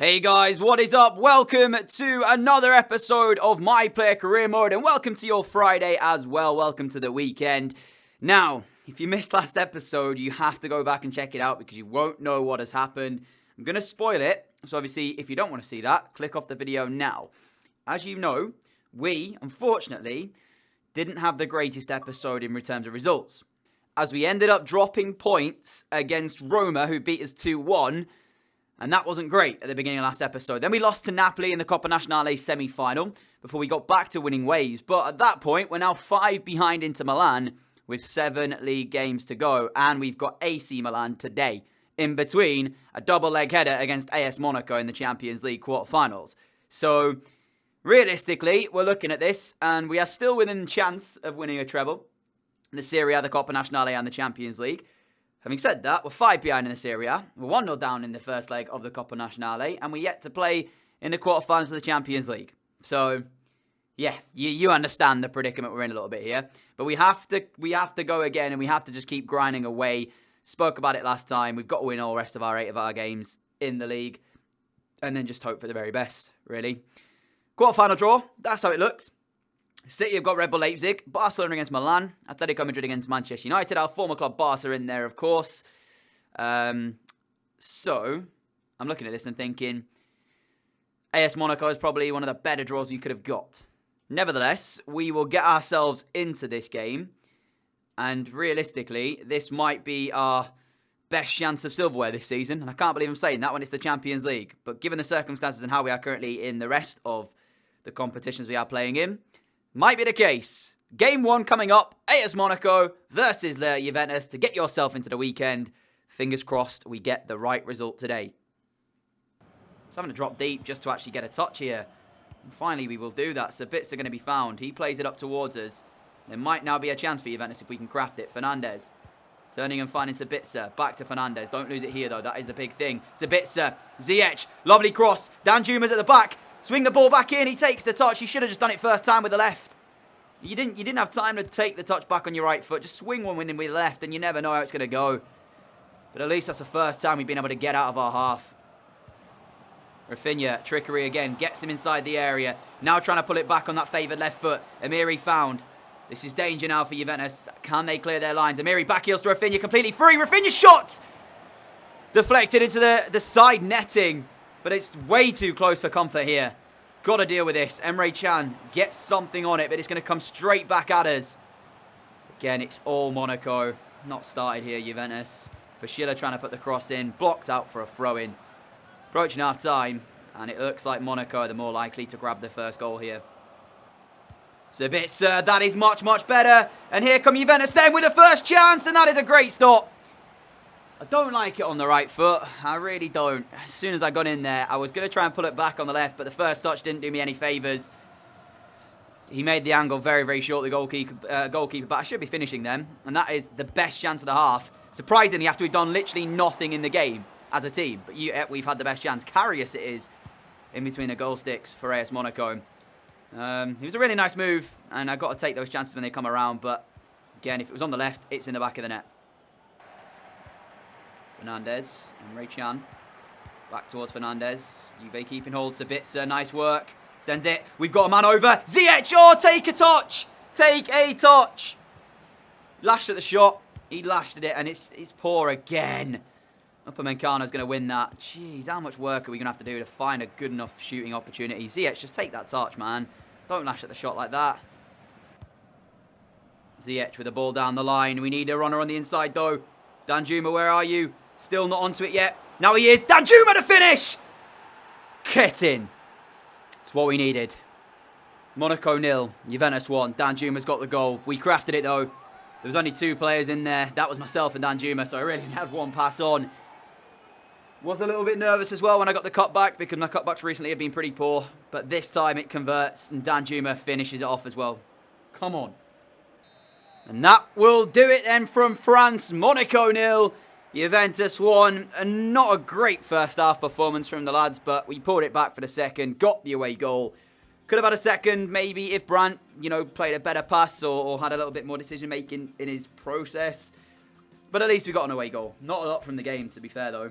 Hey guys, what is up? Welcome to another episode of My Player Career Mode, and welcome to your Friday as well. Welcome to the weekend. Now, if you missed last episode, you have to go back and check it out because you won't know what has happened. I'm going to spoil it, so obviously if you don't want to see that, click off the video now. As you know, we, unfortunately, didn't have the greatest episode in terms of results, as we ended up dropping points against Roma, who beat us 2-1. And that wasn't great at the beginning of last episode. Then we lost to Napoli in the Coppa Nazionale semi-final before we got back to winning ways. But at that point, we're now 5 behind Inter Milan with 7 league games to go. And we've got AC Milan today in between a double leg header against AS Monaco in the Champions League quarterfinals. So realistically, we're looking at this and we are still within the chance of winning a treble. The Serie A, the Coppa Nazionale and the Champions League. Having said that, we're 5 behind in the Serie A. We're 1-0 down in the first leg of the Coppa Nazionale. And we're yet to play in the quarterfinals of the Champions League. So, yeah, you understand the predicament we're in a little bit here. But we have to go again and we have to just keep grinding away. Spoke about it last time. We've got to win all the rest of our 8 of our games in the league. And then just hope for the very best, really. Quarterfinal draw. That's how it looks. City have got Red Bull Leipzig, Barcelona against Milan, Atletico Madrid against Manchester United, our former club Barca in there, of course. So, I'm looking at this and thinking, AS Monaco is probably one of the better draws we could have got. Nevertheless, we will get ourselves into this game, and realistically, this might be our best chance of silverware this season, and I can't believe I'm saying that when it's the Champions League. But given the circumstances and how we are currently in the rest of the competitions we are playing in, might be the case. Game 1 coming up. AS Monaco versus the Juventus to get yourself into the weekend. Fingers crossed we get the right result today. Just having to drop deep just to actually get a touch here. And finally we will do that. So bits are going to be found. He plays it up towards us. There might now be a chance for Juventus if we can craft it. Fernandez. Turning and finding Sabitzer. Back to Fernandez. Don't lose it here though. That is the big thing. Sabitzer. Ziyech. Lovely cross. Danjuma's at the back. Swing the ball back in. He takes the touch. He should have just done it first time with the left. You didn't have time to take the touch back on your right foot. Just swing one in with the left and you never know how it's going to go. But at least that's the first time we've been able to get out of our half. Rafinha, trickery again. Gets him inside the area. Now trying to pull it back on that favoured left foot. Amiri found. This is danger now for Juventus. Can they clear their lines? Amiri back heels to Rafinha. Completely free. Rafinha shot! Deflected into the side netting. But it's way too close for comfort here. Got to deal with this. Emre Can gets something on it, but it's going to come straight back at us. Again, it's all Monaco. Not started here, Juventus. Bashila trying to put the cross in. Blocked out for a throw-in. Approaching half-time. And it looks like Monaco are the more likely to grab the first goal here. Sabitzer, that is much, much better. And here come Juventus then with the first chance. And that is a great stop. I don't like it on the right foot. I really don't. As soon as I got in there, I was going to try and pull it back on the left, but the first touch didn't do me any favours. He made the angle very, very short, the goalkeeper, but I should be finishing them. And that is the best chance of the half. Surprisingly, after we've done literally nothing in the game as a team. But we've had the best chance. Karius it is in between the goal sticks for AS Monaco. It was a really nice move, and I've got to take those chances when they come around. But again, if it was on the left, it's in the back of the net. Fernandez, Emre Can, back towards Fernandez. Juve keeping hold, Sabitzer, nice work. Sends it, we've got a man over. Ziyech, oh, take a touch. Take a touch. Lashed at the shot, he lashed at it, and it's poor again. Upamecano's going to win that. Jeez, how much work are we going to have to do to find a good enough shooting opportunity? Ziyech, just take that touch, man. Don't lash at the shot like that. Ziyech with the ball down the line. We need a runner on the inside, though. Danjuma, where are you? Still not onto it yet. Now he is. Danjuma to finish! Get in. It's what we needed. Monaco 0. Juventus 1. Danjuma's got the goal. We crafted it though. There was only 2 players in there. That was myself and Danjuma, so I really only had one pass on. Was a little bit nervous as well when I got the cutback because my cutbacks recently have been pretty poor. But this time it converts and Danjuma finishes it off as well. Come on. And that will do it then from France. Monaco 0. Juventus 1. And not a great first half performance from the lads, but we pulled it back for the second. Got the away goal. Could have had a second maybe if Brandt, played a better pass or had a little bit more decision making in his process. But at least we got an away goal. Not a lot from the game, to be fair, though.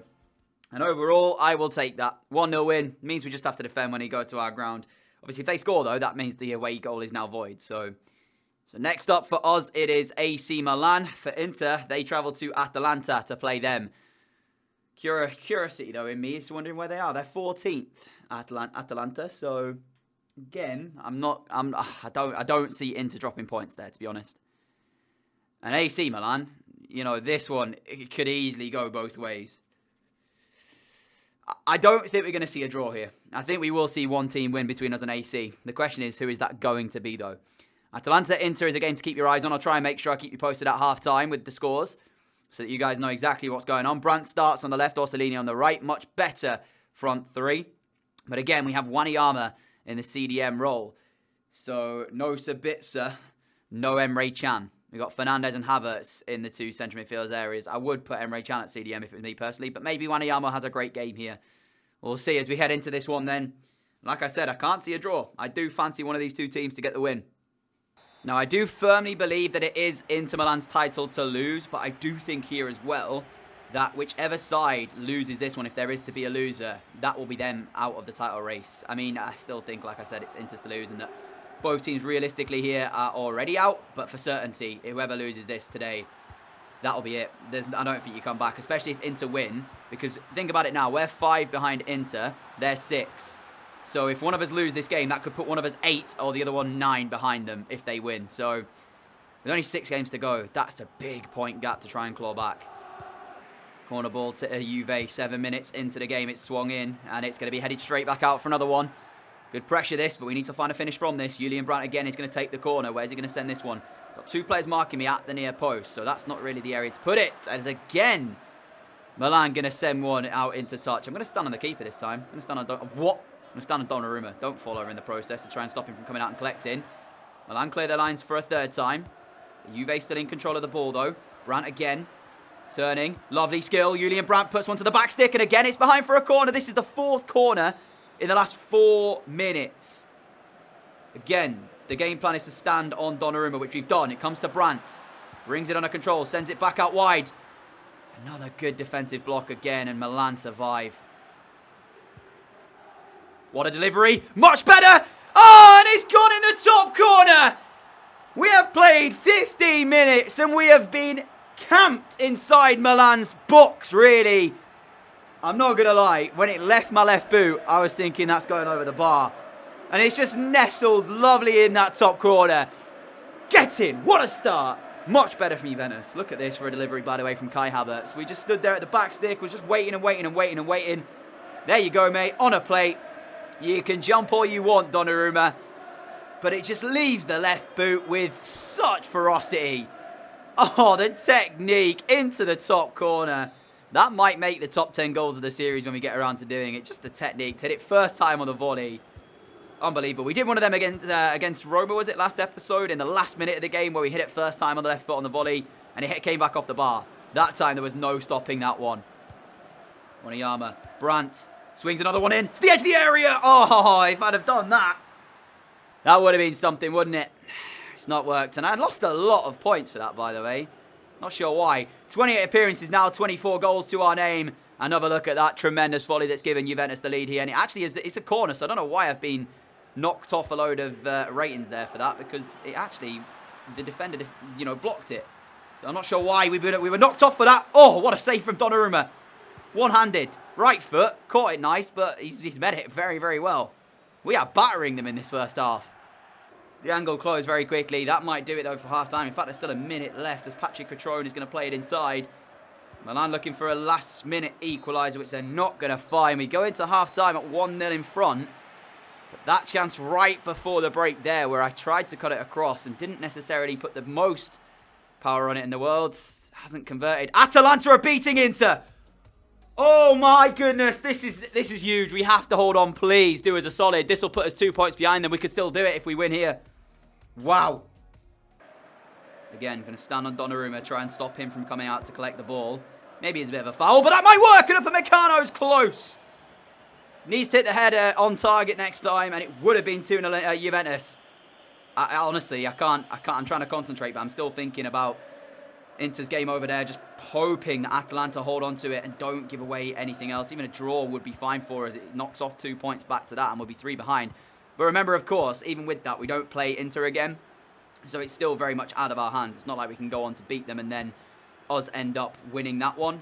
And overall, I will take that. 1-0 win means we just have to defend when we go to our ground. Obviously, if they score, though, that means the away goal is now void. So next up for us, it is AC Milan. For Inter, they travel to Atalanta to play them. Curiosity, though, in me is wondering where they are. They're 14th, Atalanta. So, again, I don't see Inter dropping points there, to be honest. And AC Milan, you know, this one, it could easily go both ways. I don't think we're going to see a draw here. I think we will see one team win between us and AC. The question is, who is that going to be, though? Atalanta-Inter is a game to keep your eyes on. I'll try and make sure I keep you posted at half-time with the scores so that you guys know exactly what's going on. Brandt starts on the left, Orsolini on the right. Much better front three. But again, we have Wanyama in the CDM role. So, no Sabitzer, no Emre Can. We've got Fernandes and Havertz in the two central midfielders areas. I would put Emre Can at CDM if it was me personally, but maybe Wanyama has a great game here. We'll see as we head into this one then. Like I said, I can't see a draw. I do fancy one of these two teams to get the win. Now, I do firmly believe that it is Inter Milan's title to lose, but I do think here as well that whichever side loses this one, if there is to be a loser, that will be them out of the title race. I mean, I still think, like I said, it's Inter's to lose and that both teams realistically here are already out, but for certainty, whoever loses this today, that'll be it. I don't think you come back, especially if Inter win, because think about it now, we're 5 behind Inter, they're 6. So if one of us lose this game, that could put one of us 8 or the other one 9 behind them if they win. So with only 6 games to go, that's a big point gap to try and claw back. Corner ball to Juve, 7 minutes into the game, it's swung in, and it's going to be headed straight back out for another one. Good pressure this, but we need to find a finish from this. Julian Brandt again is going to take the corner. Where's he going to send this one? Got 2 players marking me at the near post, so that's not really the area to put it. As again, Milan going to send one out into touch. I'm going to stand on the keeper this time. I'm going to stand on I'm going to stand on Donnarumma. Don't fall over in the process to try and stop him from coming out and collecting. Milan clear their lines for a 3rd time. Juve still in control of the ball though. Brandt again. Turning. Lovely skill. Julian Brandt puts one to the back stick, and again it's behind for a corner. This is the 4th corner in the last 4 minutes. Again, the game plan is to stand on Donnarumma, which we've done. It comes to Brandt. Brings it under control. Sends it back out wide. Another good defensive block again, and Milan survive. What a delivery. Much better. Oh, and it's gone in the top corner. We have played 15 minutes, and we have been camped inside Milan's box, really. I'm not going to lie, when it left my left boot, I was thinking that's going over the bar. And it's just nestled lovely in that top corner. Get in! What a start! Much better from Juventus. Look at this for a delivery, by the way, from Kai Havertz. We just stood there at the back stick, was just waiting and waiting and waiting and waiting. There you go, mate, on a plate. You can jump all you want, Donnarumma. But it just leaves the left boot with such ferocity. Oh, the technique into the top corner. That might make the top 10 goals of the series when we get around to doing it. Just the technique. To hit it first time on the volley. Unbelievable. We did one of them against Roma, was it, last episode? In the last minute of the game where we hit it first time on the left foot on the volley. And it came back off the bar. That time there was no stopping that one. Wanyama. Brandt. Swings another one in. To the edge of the area. Oh, if I'd have done that. That would have been something, wouldn't it? It's not worked. And I lost a lot of points for that, by the way. Not sure why. 28 appearances now, 24 goals to our name. Another look at that tremendous volley that's given Juventus the lead here. And it actually is, it's a corner, so I don't know why I've been knocked off a load of ratings there for that, because it actually, the defender, blocked it. So I'm not sure why we were knocked off for that. Oh, what a save from Donnarumma. One-handed, right foot, caught it nice, but he's met it very, very well. We are battering them in this first half. The angle closed very quickly. That might do it, though, for half-time. In fact, there's still a minute left as Patrick Catrone is going to play it inside. Milan looking for a last-minute equaliser, which they're not going to find. We go into half-time at 1-0 in front. But that chance right before the break there, where I tried to cut it across and didn't necessarily put the most power on it in the world, hasn't converted. Atalanta are beating Inter. Oh, my goodness. This is huge. We have to hold on, please. Do us a solid. This will put us 2 points behind them. We could still do it if we win here. Wow. Again, going to stand on Donnarumma, try and stop him from coming out to collect the ball. Maybe it's a bit of a foul, but that might work. And Upamecano's close. Needs to hit the header on target next time, and it would have been 2-0 Juventus. Honestly, I can't. I'm trying to concentrate, but I'm still thinking about Inter's game over there, just hoping that Atalanta hold on to it and don't give away anything else. Even a draw would be fine for us. It knocks off 2 points back to that and we'll be 3 behind. But remember, of course, even with that, we don't play Inter again. So it's still very much out of our hands. It's not like we can go on to beat them and then us end up winning that one.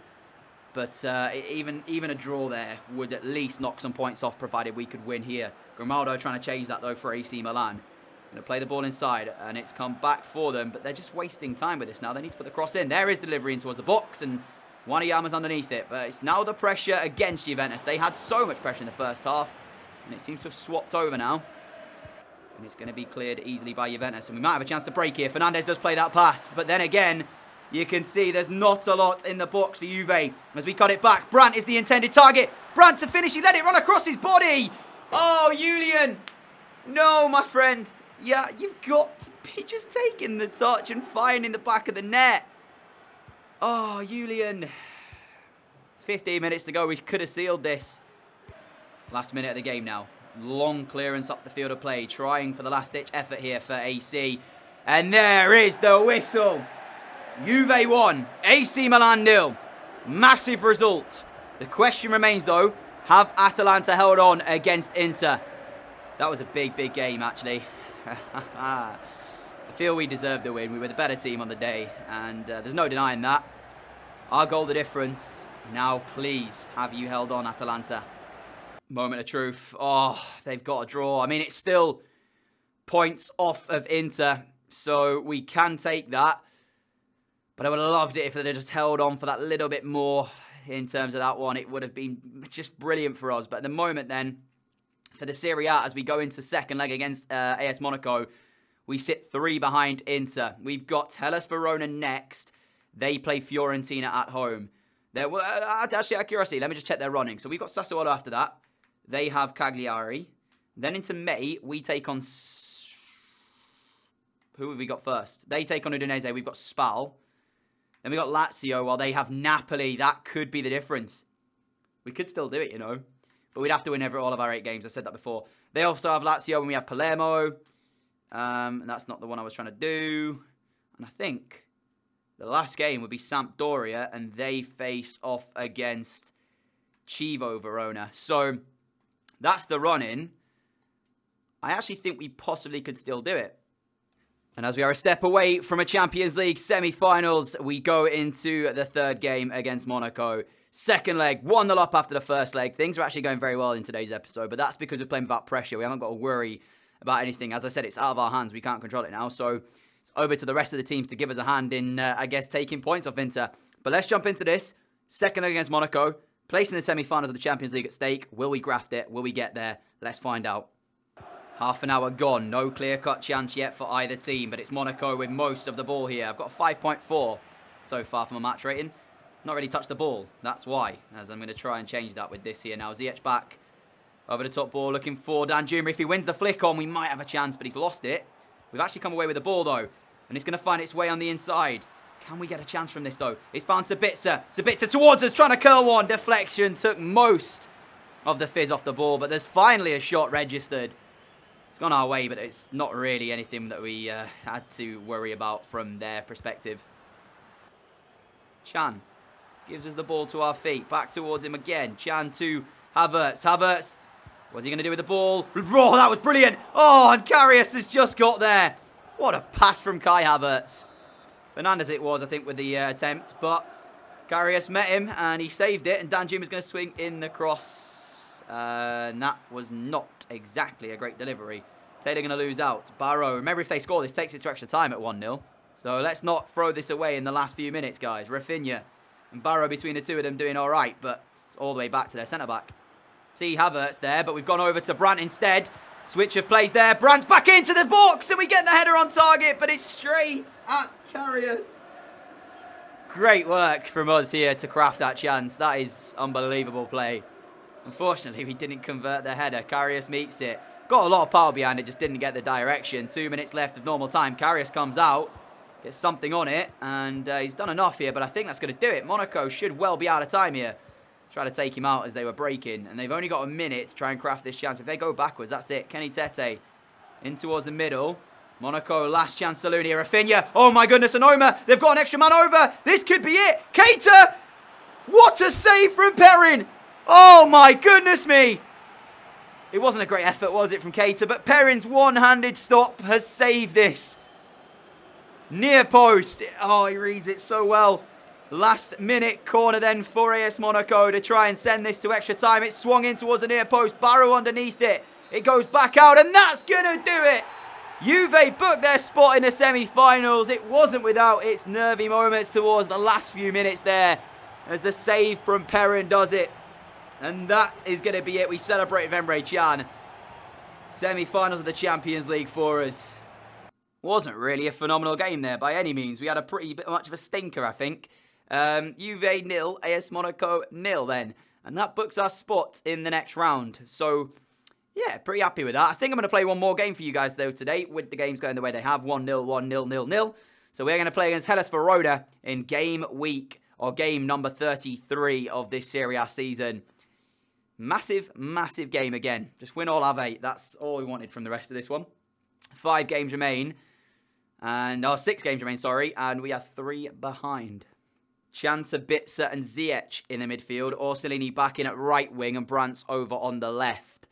But even a draw there would at least knock some points off, provided we could win here. Grimaldo trying to change that, though, for AC Milan. Going to play the ball inside, and it's come back for them, but they're just wasting time with this now. They need to put the cross in. There is delivery in towards the box, and Wanyama's underneath it. But it's now the pressure against Juventus. They had so much pressure in the first half, and it seems to have swapped over now. And it's going to be cleared easily by Juventus, and we might have a chance to break here. Fernandes does play that pass, but then again, you can see there's not a lot in the box for Juve as we cut it back. Brandt is the intended target. Brandt to finish. He let it run across his body. Oh, Julian. No, my friend. Yeah, you've got to be just taking the touch and finding the back of the net. Oh, Julian. 15 minutes to go. We could have sealed this. Last minute of the game now. Long clearance up the field of play. Trying for the last-ditch effort here for AC. And there is the whistle. Juve 1, AC Milan 0. Massive result. The question remains, though, have Atalanta held on against Inter? That was a big, big game, actually. I feel we deserved the win. We were the better team on the day, and there's no denying that. Our goal the difference. Now, please, have you held on, Atalanta? Moment of truth. Oh, they've got a draw. I mean, it's still points off of Inter, so we can take that. But I would have loved it if they'd just held on for that little bit more in terms of that one. It would have been just brilliant for us. But at the moment then, for the Serie A, as we go into second leg against AS Monaco, we sit 3 behind Inter. We've got Hellas Verona next. They play Fiorentina at home. Actually, out of curiosity, let me just check their running. So we've got Sassuolo after that. They have Cagliari. Then into May, we take on... Who have we got first? They take on Udinese. We've got Spal. Then we got Lazio while they have Napoli. That could be the difference. We could still do it, you know. But we'd have to win all of our 8 games. I said that before. They also have Lazio and we have Palermo. And that's not the one I was trying to do. And I think the last game would be Sampdoria. And they face off against Chievo Verona. So that's the run-in. I actually think we possibly could still do it. And as we are a step away from a Champions League semi-finals, we go into the third game against Monaco. Second leg, 1-0 up after the first leg. Things are actually going very well in today's episode, but that's because we're playing without pressure. We haven't got to worry about anything. As I said, it's out of our hands. We can't control it now. So it's over to the rest of the teams to give us a hand in, I guess, taking points off Inter. But let's jump into this. Second leg against Monaco. Placing the semi-finals of the Champions League at stake. Will we graft it? Will we get there? Let's find out. Half an hour gone. No clear-cut chance yet for either team, but it's Monaco with most of the ball here. I've got a 5.4 so far from a match rating. Not really touched the ball. That's why, as I'm going to try and change that with this here now. Ziyech back over the top ball, looking for Danjuma. If he wins the flick on, we might have a chance, but he's lost it. We've actually come away with the ball, though, and it's going to find its way on the inside. Can we get a chance from this, though? It's found Sabitzer. Sabitzer towards us, trying to curl one. Deflection took most of the fizz off the ball, but there's finally a shot registered. It's gone our way, but it's not really anything that we had to worry about from their perspective. Chan gives us the ball to our feet. Back towards him again. Chan to Havertz. Havertz, what's he going to do with the ball? Oh, that was brilliant. Oh, and Karius has just got there. What a pass from Kai Havertz. Fernandes it was, I think, with the attempt, but Karius met him and he saved it, and Danjuma's going to swing in the cross. And that was not exactly a great delivery. Taylor going to lose out. Barrow, remember if they score, this takes it to extra time at 1-0. So let's not throw this away in the last few minutes, guys. Rafinha and Barrow between the two of them doing all right, but it's all the way back to their centre-back. See Havertz there, but we've gone over to Brandt instead. Switch of plays there. Brandt's back into the box, and we get the header on target, but it's straight at Karius. Great work from us here to craft that chance. That is unbelievable play. Unfortunately, we didn't convert the header. Karius meets it. Got a lot of power behind it, just didn't get the direction. 2 minutes left of normal time. Karius comes out, gets something on it, and he's done enough here, but I think that's going to do it. Monaco should well be out of time here. Try to take him out as they were breaking, and they've only got a minute to try and craft this chance. If they go backwards, that's it. Kenny Tete in towards the middle. Monaco, last chance saloon here. Rafinha. Oh my goodness, Anoma. They've got an extra man over. This could be it. Keita. What a save from Perrin. Oh my goodness me. It wasn't a great effort, was it, from Keita? But Perrin's one-handed stop has saved this. Near post. Oh, he reads it so well. Last minute corner then for AS Monaco to try and send this to extra time. It swung in towards the near post. Barrow underneath it. It goes back out and that's going to do it. Juve booked their spot in the semi-finals. It wasn't without its nervy moments towards the last few minutes there as the save from Perrin does it. And that is going to be it. We celebrate with Emre Can. Semi-finals of the Champions League for us. Wasn't really a phenomenal game there by any means. We had a pretty bit much of a stinker, I think. Juve 0, AS Monaco 0 then. And that books our spot in the next round. So, yeah, pretty happy with that. I think I'm going to play one more game for you guys, though, today, with the games going the way they have. 1-0, 1-0, 0-0. So we're going to play against Hellas Verona in game number 33 of this Serie A season. Massive, massive game again. Just win all, have 8. That's all we wanted from the rest of this one. 5 games remain. And, 6 games remain, sorry. And we are 3 behind. Chancer, Bitzer and Ziyech in the midfield. Orsolini back in at right wing and Brandt's over on the left.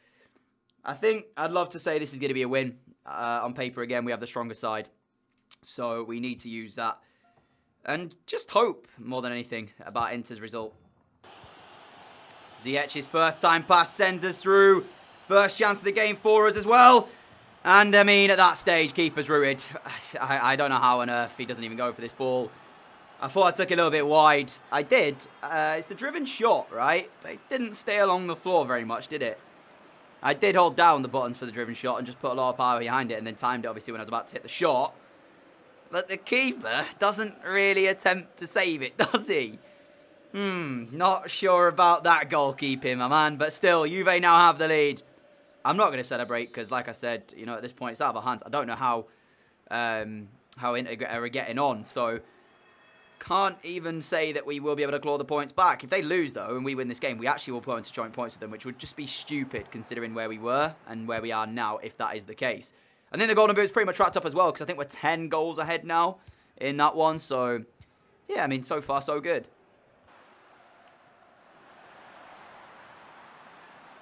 I think I'd love to say this is going to be a win. On paper, again, we have the stronger side. So we need to use that. And just hope, more than anything, about Inter's result. Ziyech's first time pass sends us through. First chance of the game for us as well. And, I mean, at that stage, keeper's rooted. I don't know how on earth he doesn't even go for this ball. I thought I took it a little bit wide. I did. It's the driven shot, right? But it didn't stay along the floor very much, did it? I did hold down the buttons for the driven shot and just put a lot of power behind it and then timed it, obviously, when I was about to hit the shot. But the keeper doesn't really attempt to save it, does he? Not sure about that goalkeeping, my man. But still, Juve now have the lead. I'm not going to celebrate because, like I said, you know, at this point, it's out of our hands. I don't know how Inter are getting on. So, can't even say that we will be able to claw the points back. If they lose, though, and we win this game, we actually will go into joint points with them, which would just be stupid considering where we were and where we are now, if that is the case. I think the Golden Boot's pretty much wrapped up as well because I think we're 10 goals ahead now in that one. So, yeah, I mean, so far, so good.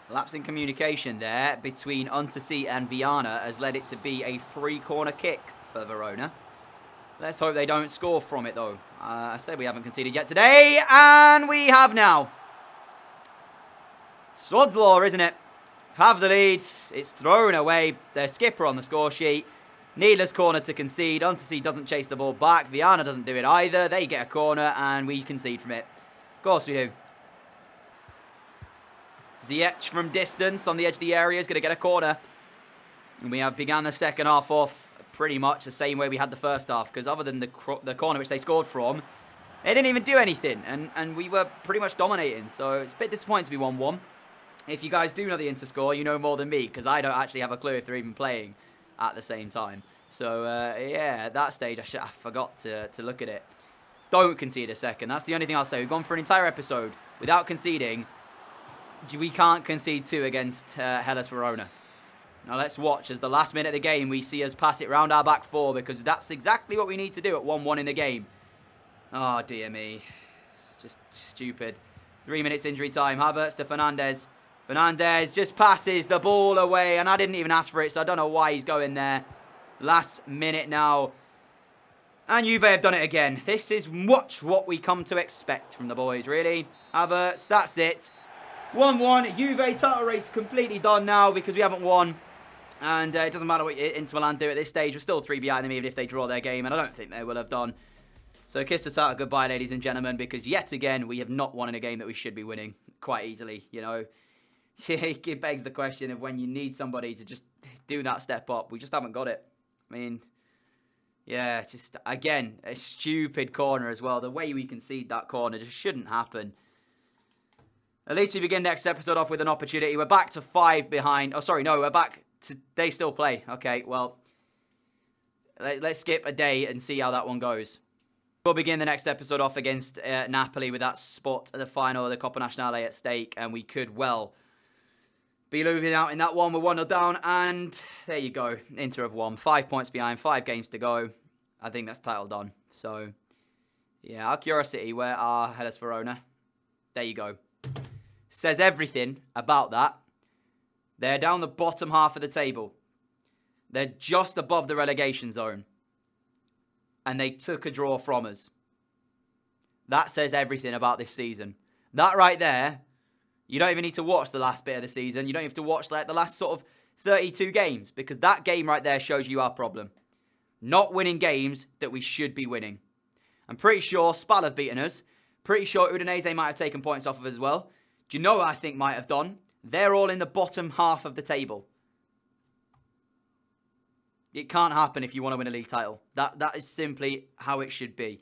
Lapse in communication there between Untersee and Viana has led it to be a free corner kick for Verona. Let's hope they don't score from it, though. I said we haven't conceded yet today, and we have now. Sod's law, isn't it? Have the lead. It's thrown away. Their skipper on the score sheet. Needless corner to concede. Untersee doesn't chase the ball back. Viana doesn't do it either. They get a corner, and we concede from it. Of course we do. Ziyech from distance on the edge of the area is going to get a corner. And we have begun the second half off pretty much the same way we had the first half. Because other than the corner which they scored from, they didn't even do anything. And we were pretty much dominating. So it's a bit disappointing to be 1-1. If you guys do know the Inter score, you know more than me. Because I don't actually have a clue if they're even playing at the same time. So, yeah, at that stage, I forgot to look at it. Don't concede a second. That's the only thing I'll say. We've gone for an entire episode without conceding. We can't concede 2 against Hellas Verona. Now let's watch as the last minute of the game we see us pass it round our back 4 because that's exactly what we need to do at 1-1 in the game. Oh dear me. It's just stupid. 3 minutes injury time. Havertz to Fernandes. Fernandes just passes the ball away and I didn't even ask for it so I don't know why he's going there. Last minute now. And Juve have done it again. This is much what we come to expect from the boys, really. Havertz, that's it. 1-1, Juve title race completely done now because we haven't won. And it doesn't matter what Inter Milan do at this stage. We're still 3 behind them even if they draw their game. And I don't think they will have done. So kiss the title goodbye, ladies and gentlemen. Because yet again, we have not won in a game that we should be winning quite easily. You know, it begs the question of when you need somebody to just do that step up. We just haven't got it. I mean, yeah, just, again, a stupid corner as well. The way we concede that corner just shouldn't happen. At least we begin next episode off with an opportunity. We're back to 5 behind. Oh, sorry, no, we're back to... They still play. Okay, well, let's skip a day and see how that one goes. We'll begin the next episode off against Napoli with that spot at the final of the Coppa Nazionale at stake. And we could well be losing out in that one. We're 1-0 down, and there you go. Inter have won. 5 points behind, 5 games to go. I think that's title done. So, yeah, our curiosity, where are Hellas Verona? There you go. Says everything about that. They're down the bottom half of the table. They're just above the relegation zone. And they took a draw from us. That says everything about this season. That right there, you don't even need to watch the last bit of the season. You don't have to watch like the last sort of 32 games. Because that game right there shows you our problem. Not winning games that we should be winning. I'm pretty sure Spal have beaten us. Pretty sure Udinese might have taken points off of us as well. Do you know what I think might have done? They're all in the bottom half of the table. It can't happen if you want to win a league title. That is simply how it should be.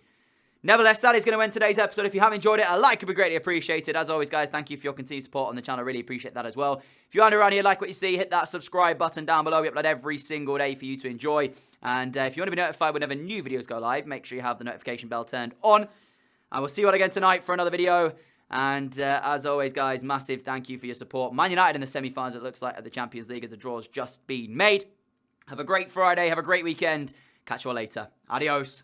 Nevertheless, that is going to end today's episode. If you have enjoyed it, a like would be greatly appreciated. As always, guys, thank you for your continued support on the channel. I really appreciate that as well. If you aren't around here, like what you see, hit that subscribe button down below. We upload every single day for you to enjoy. And if you want to be notified whenever new videos go live, make sure you have the notification bell turned on. And we'll see you all again tonight for another video. And as always, guys, massive thank you for your support. Man United in the semi-finals, it looks like, at the Champions League as the draw's just been made. Have a great Friday. Have a great weekend. Catch you all later. Adios.